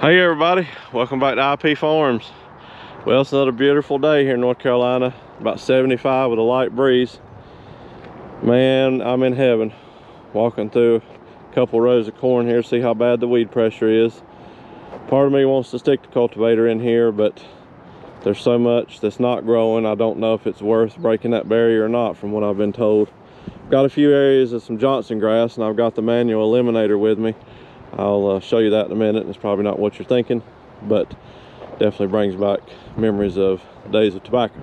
Hey everybody, welcome back to IP Farms. Well, it's another beautiful day here in North Carolina, about 75 with a light breeze. Man, I'm in heaven. Walking through a couple rows of corn here, see how bad the weed pressure is. Part of me wants to stick the cultivator in here, but there's so much that's not growing. I don't know if it's worth breaking that barrier or not from what I've been told. Got a few areas of some Johnson grass, and I've got the manual Eliminator with me. I'll show you that in a minute. It's probably not what you're thinking, but definitely brings back memories of days of tobacco.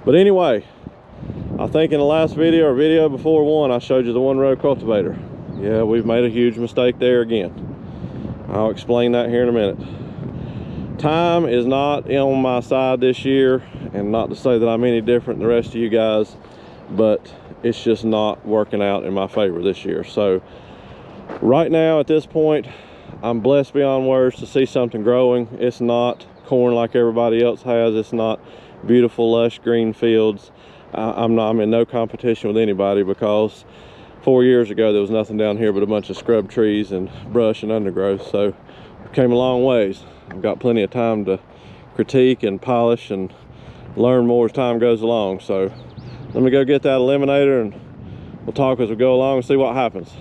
But anyway, I think in the last video or video before one, I showed you the one row cultivator. Yeah, we've made a huge mistake there again. I'll explain that here in a minute. Time is not on my side this year, and not to say that I'm any different than the rest of you guys, but it's just not working out in my favor this year. So right now at this point, I'm blessed beyond words to see something growing. It's not corn like everybody else has. It's not beautiful lush green fields. I'm in no competition with anybody, because 4 years ago there was nothing down here but a bunch of scrub trees and brush and undergrowth. So we came a long ways. I've got plenty of time to critique and polish and learn more as time goes along. So let me go get that Eliminator and we'll talk as we go along and see what happens.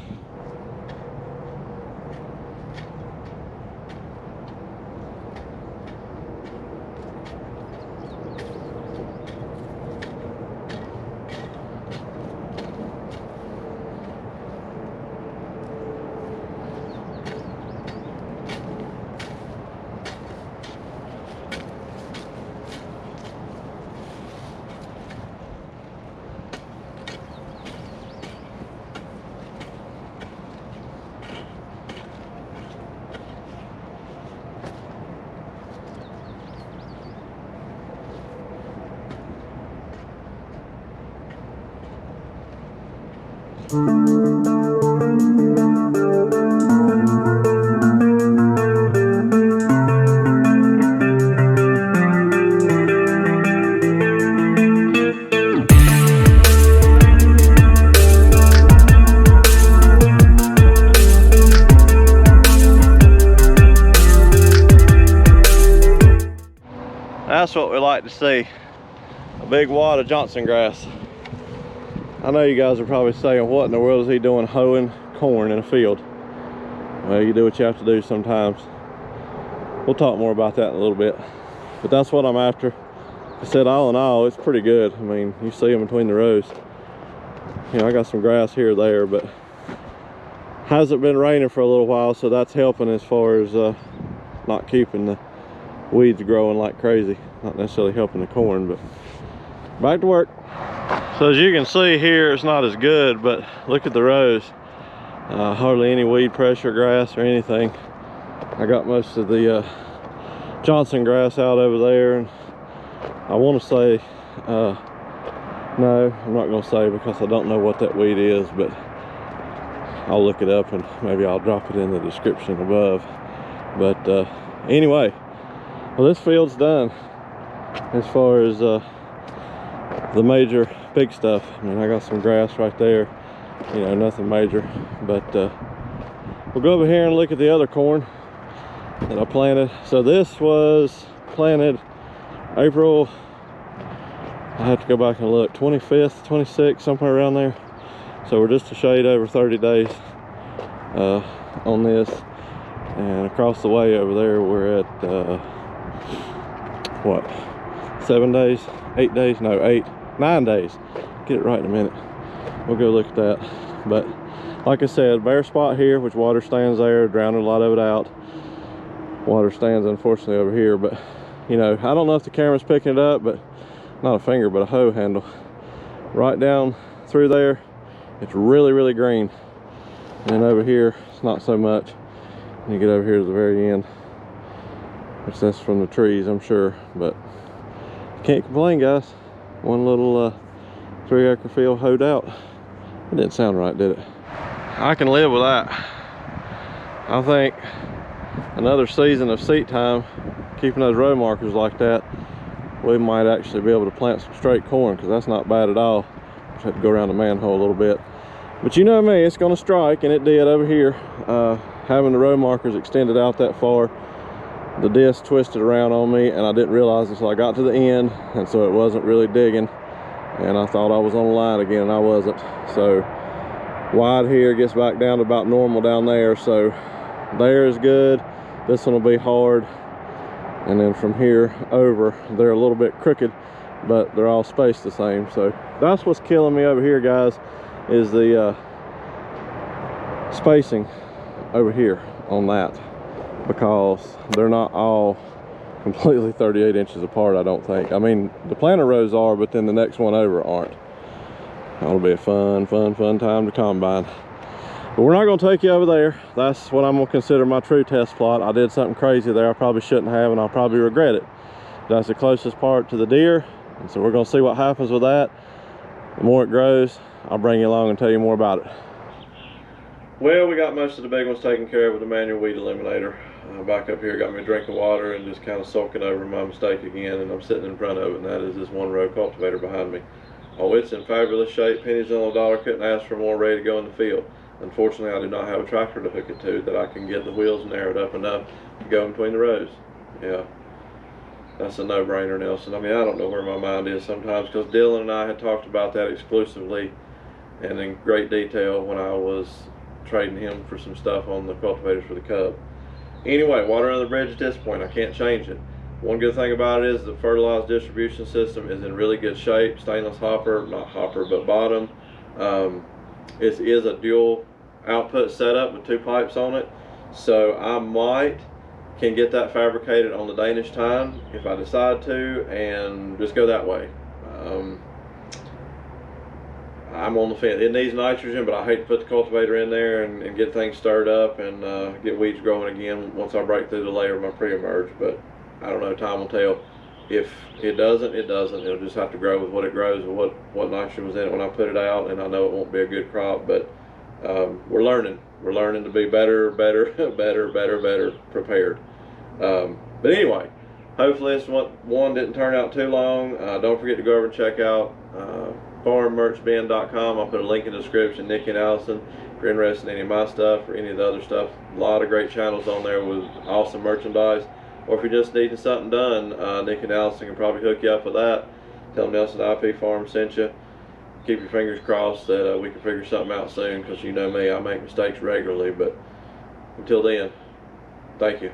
That's what we like to see, a big wad of Johnson grass. I know you guys are probably saying, what in the world is he doing hoeing corn in a field? Well, you do what you have to do sometimes. We'll talk more about that in a little bit, but that's what I'm after. I said, all in all, it's pretty good. I mean, you see them between the rows. You know, I got some grass here or there, but hasn't been raining for a little while, so that's helping as far as not keeping the weeds growing like crazy. Not necessarily helping the corn, but back to work. So as you can see here, it's not as good, but look at the rows. Hardly any weed pressure, grass or anything. I got most of the Johnson grass out over there, and I want to say no, I'm not going to say, because I don't know what that weed is, but I'll look it up and maybe I'll drop it in the description above. But anyway, well, this field's done as far as the major big stuff. I mean, I got some grass right there, you know, nothing major, but we'll go over here and look at the other corn that I planted. So this was planted April, I have to go back and look, 25th, 26th, somewhere around there. So we're just a shade over 30 days on this. And across the way over there, we're at what, 7 days, 8 days, no, 9 days. Get it right in a minute. We'll go look at that. But like I said, bare spot here, which water stands there, drowned a lot of it out. Water stands unfortunately over here, but you know, I don't know if the camera's picking it up, but not a finger, but a hoe handle. Right down through there, it's really, really green. And over here, it's not so much. And you get over here to the very end, which that's from the trees, I'm sure, but can't complain, guys. One little 3-acre field hoed out. It didn't sound right, did it? I can live with that. I think another season of seat time, keeping those row markers like that, we might actually be able to plant some straight corn, because that's not bad at all. Just had to go around the manhole a little bit. But you know me, it's going to strike, and it did over here. Having the row markers extended out that far, the disc twisted around on me, and I didn't realize until I got to the end, and so it wasn't really digging, and I thought I was on the line again, and I wasn't. So wide here gets back down to about normal down there, so there is good. This one will be hard, and then from here over, they're a little bit crooked, but they're all spaced the same. So that's what's killing me over here, guys, is the spacing over here on that, because they're not all completely 38 inches apart, I don't think. I mean, the planter rows are, but then the next one over aren't. That'll be a fun time to combine. But we're not going to take you over there. That's what I'm going to consider my true test plot. I did something crazy there I probably shouldn't have, and I'll probably regret it. That's the closest part to the deer, and so we're going to see what happens with that. The more it grows, I'll bring you along and tell you more about it. Well, we got most of the big ones taken care of with the manual weed eliminator. Back up here, got me a drink of water and just kind of sulking over my mistake again, and I'm sitting in front of it, and that is this one row cultivator behind me. Oh, it's in fabulous shape, pennies on the dollar, couldn't ask for more, ready to go in the field. Unfortunately, I do not have a tractor to hook it to that I can get the wheels narrowed up enough to go in between the rows. Yeah, that's a no-brainer, Nelson. I mean, I don't know where my mind is sometimes, because Dylan and I had talked about that exclusively and in great detail when I was trading him for some stuff on the cultivators for the Cub. Anyway, water under the bridge at this point, I can't change it. One good thing about it is the fertilized distribution system is in really good shape. Stainless hopper, not hopper, but bottom. It is a dual output setup with 2 pipes on it. So I can get that fabricated on the Danish time if I decide to, and just go that way. I'm on the fence. It needs nitrogen, but I hate to put the cultivator in there and get things stirred up and get weeds growing again once I break through the layer of my pre-emerge. But I don't know, time will tell. If it doesn't, it doesn't. It'll just have to grow with what it grows and what nitrogen was in it when I put it out, and I know it won't be a good crop, but we're learning. We're learning to be better prepared. But anyway, hopefully this one didn't turn out too long. Don't forget to go over and check out farmmerchbin.com. I'll put a link in the description. Nikki and Allison, if you're interested in any of my stuff or any of the other stuff, a lot of great channels on there with awesome merchandise. Or if you're just needing something done, Nick and Allison can probably hook you up with that. Tell them Nelson IP Farm sent you. Keep your fingers crossed that we can figure something out soon, because you know me, I make mistakes regularly. But until then, thank you.